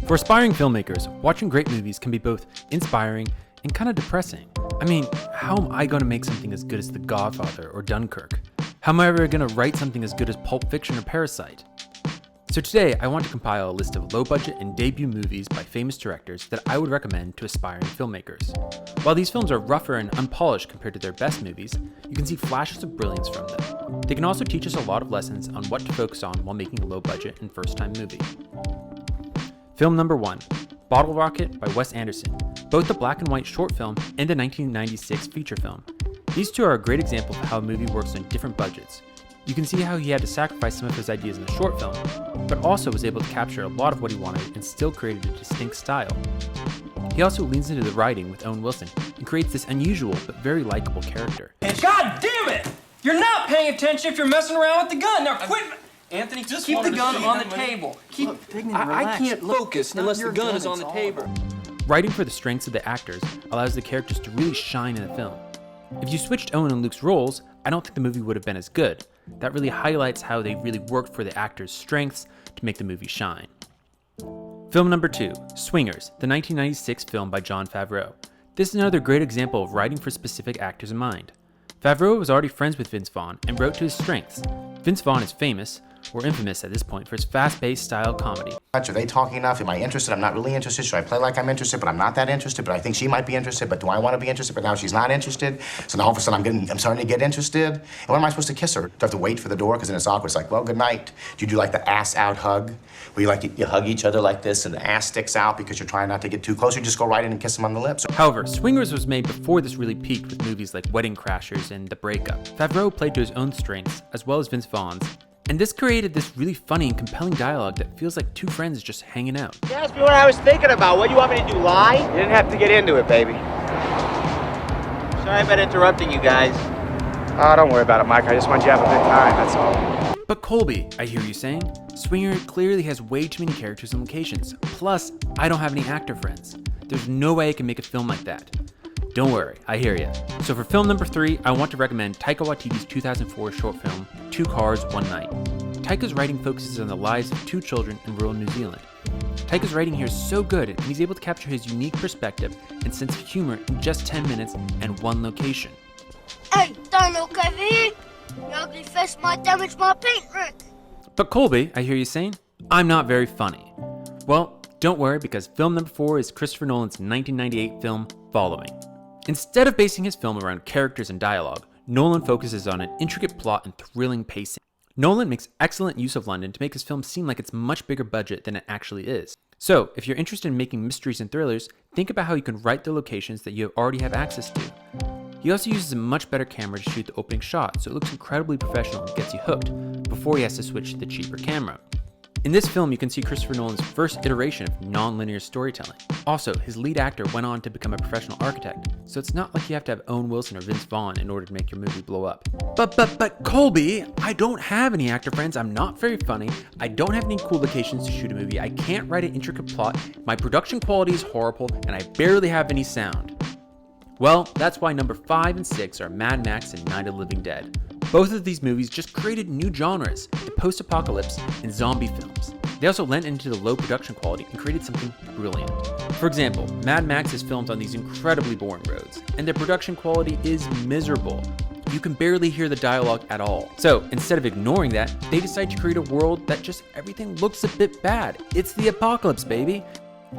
For aspiring filmmakers, watching great movies can be both inspiring and kind of depressing. I mean, how am I going to make something as good as The Godfather or Dunkirk? How am I ever going to write something as good as Pulp Fiction or Parasite? So today, I want to compile a list of low-budget and debut movies by famous directors that I would recommend to aspiring filmmakers. While these films are rougher and unpolished compared to their best movies, you can see flashes of brilliance from them. They can also teach us a lot of lessons on what to focus on while making a low-budget and first-time movie. Film number 1, Bottle Rocket by Wes Anderson, both the black and white short film and the 1996 feature film. These two are a great example of how a movie works on different budgets. You can see how he had to sacrifice some of his ideas in the short film, but also was able to capture a lot of what he wanted and still created a distinct style. He also leans into the writing with Owen Wilson and creates this unusual but very likable character. God damn it! You're not paying attention if you're messing around with the gun. Now quit! Anthony, just keep the gun on the table. I can't focus unless the gun is on the table. Writing for the strengths of the actors allows the characters to really shine in the film. If you switched Owen and Luke's roles, I don't think the movie would have been as good. That really highlights how they really worked for the actors' strengths to make the movie shine. Film number 2, Swingers, the 1996 film by Jon Favreau. This is another great example of writing for specific actors in mind. Favreau was already friends with Vince Vaughn and wrote to his strengths. Vince Vaughn is famous, or infamous at this point, for his fast-paced style comedy. Are they talking enough? Am I interested? I'm not really interested. Should I play like I'm interested, but I'm not that interested, but I think she might be interested, but do I want to be interested? But now she's not interested. So now all of a sudden I'm starting to get interested. And when am I supposed to kiss her? Do I have to wait for the door? Because then it's awkward. It's like, well, good night. Do you do like the ass out hug? Where you hug each other like this and the ass sticks out because you're trying not to get too close? You just go right in and kiss them on the lips. However, Swingers was made before this really peaked with movies like Wedding Crashers and The Breakup. Favreau played to his own strengths, as well as Vince Vaughn's, and this created this really funny and compelling dialogue that feels like two friends just hanging out. You asked me what I was thinking about. What do you want me to do, lie? You didn't have to get into it, baby. Sorry about interrupting you guys. Oh, don't worry about it, Mike. I just want you to have a good time, that's all. But Colby, I hear you saying, Swinger clearly has way too many characters and locations. Plus, I don't have any actor friends. There's no way I can make a film like that. Don't worry, I hear ya. So for film number 3, I want to recommend Taika Waititi's 2004 short film, 2 Cars, 1 Night. Taika's writing focuses on the lives of 2 children in rural New Zealand. Taika's writing here is so good, and he's able to capture his unique perspective and sense of humor in just 10 minutes and 1 location. Hey, don't look over here! Your ugly face might damage my paint rack! But Colby, I hear you saying, I'm not very funny. Well, don't worry, because film number 4 is Christopher Nolan's 1998 film, Following. Instead of basing his film around characters and dialogue, Nolan focuses on an intricate plot and thrilling pacing. Nolan makes excellent use of London to make his film seem like it's much bigger budget than it actually is. So, if you're interested in making mysteries and thrillers, think about how you can write the locations that you already have access to. He also uses a much better camera to shoot the opening shot, so it looks incredibly professional and gets you hooked, before he has to switch to the cheaper camera. In this film, you can see Christopher Nolan's first iteration of non-linear storytelling. Also, his lead actor went on to become a professional architect, so it's not like you have to have Owen Wilson or Vince Vaughn in order to make your movie blow up. But Colby, I don't have any actor friends, I'm not very funny, I don't have any cool locations to shoot a movie, I can't write an intricate plot, my production quality is horrible, and I barely have any sound. Well, that's why number 5 and 6 are Mad Max and Night of the Living Dead. Both of these movies just created new genres, the post-apocalypse and zombie films. They also lent into the low production quality and created something brilliant. For example, Mad Max is filmed on these incredibly boring roads, and their production quality is miserable. You can barely hear the dialogue at all. So instead of ignoring that, they decide to create a world that just everything looks a bit bad. It's the apocalypse, baby.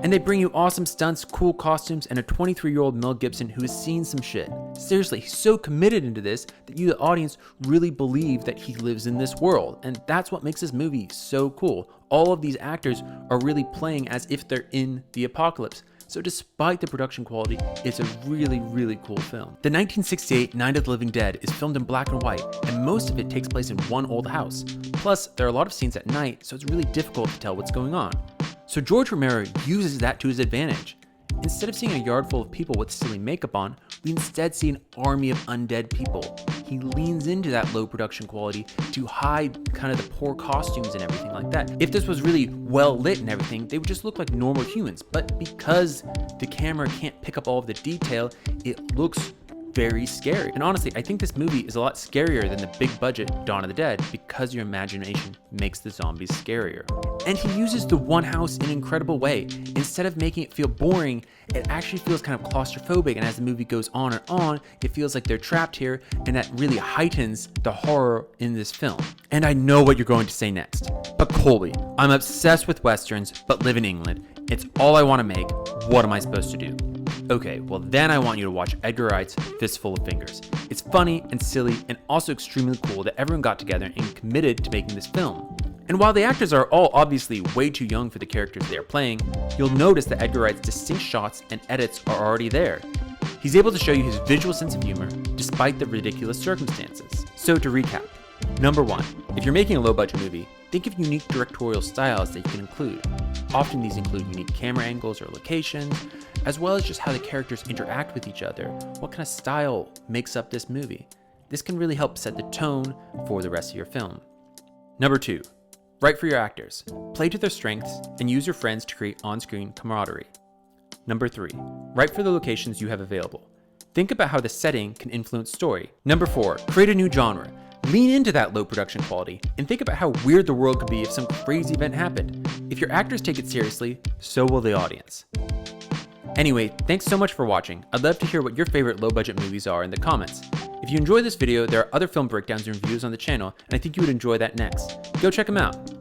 And they bring you awesome stunts, cool costumes, and a 23-year-old Mel Gibson who has seen some shit. Seriously, he's so committed into this that you, the audience, really believe that he lives in this world. And that's what makes this movie so cool. All of these actors are really playing as if they're in the apocalypse. So despite the production quality, it's a really, really cool film. The 1968 Night of the Living Dead is filmed in black and white, and most of it takes place in one old house. Plus, there are a lot of scenes at night, so it's really difficult to tell what's going on. So George Romero uses that to his advantage. Instead of seeing a yard full of people with silly makeup on, we instead see an army of undead people. He leans into that low production quality to hide kind of the poor costumes and everything like that. If this was really well lit and everything, they would just look like normal humans. But because the camera can't pick up all of the detail, it looks very scary. And honestly, I think this movie is a lot scarier than the big budget Dawn of the Dead because your imagination makes the zombies scarier. And he uses the one house in an incredible way. Instead of making it feel boring, it actually feels kind of claustrophobic, and as the movie goes on and on, it feels like they're trapped here, and that really heightens the horror in this film. And I know what you're going to say next, but Colby, I'm obsessed with westerns, but live in England. It's all I want to make. What am I supposed to do? Okay, well then I want you to watch Edgar Wright's Fistful of Fingers. It's funny and silly and also extremely cool that everyone got together and committed to making this film. And while the actors are all obviously way too young for the characters they are playing, you'll notice that Edgar Wright's distinct shots and edits are already there. He's able to show you his visual sense of humor despite the ridiculous circumstances. So to recap, number 1, if you're making a low-budget movie, think of unique directorial styles that you can include. Often these include unique camera angles or locations, as well as just how the characters interact with each other. What kind of style makes up this movie? This can really help set the tone for the rest of your film. Number 2, write for your actors. Play to their strengths and use your friends to create on-screen camaraderie. Number 3, write for the locations you have available. Think about how the setting can influence story. Number 4, create a new genre. Lean into that low production quality and think about how weird the world could be if some crazy event happened. If your actors take it seriously, so will the audience. Anyway, thanks so much for watching. I'd love to hear what your favorite low-budget movies are in the comments. If you enjoyed this video, there are other film breakdowns and reviews on the channel, and I think you would enjoy that next. Go check them out.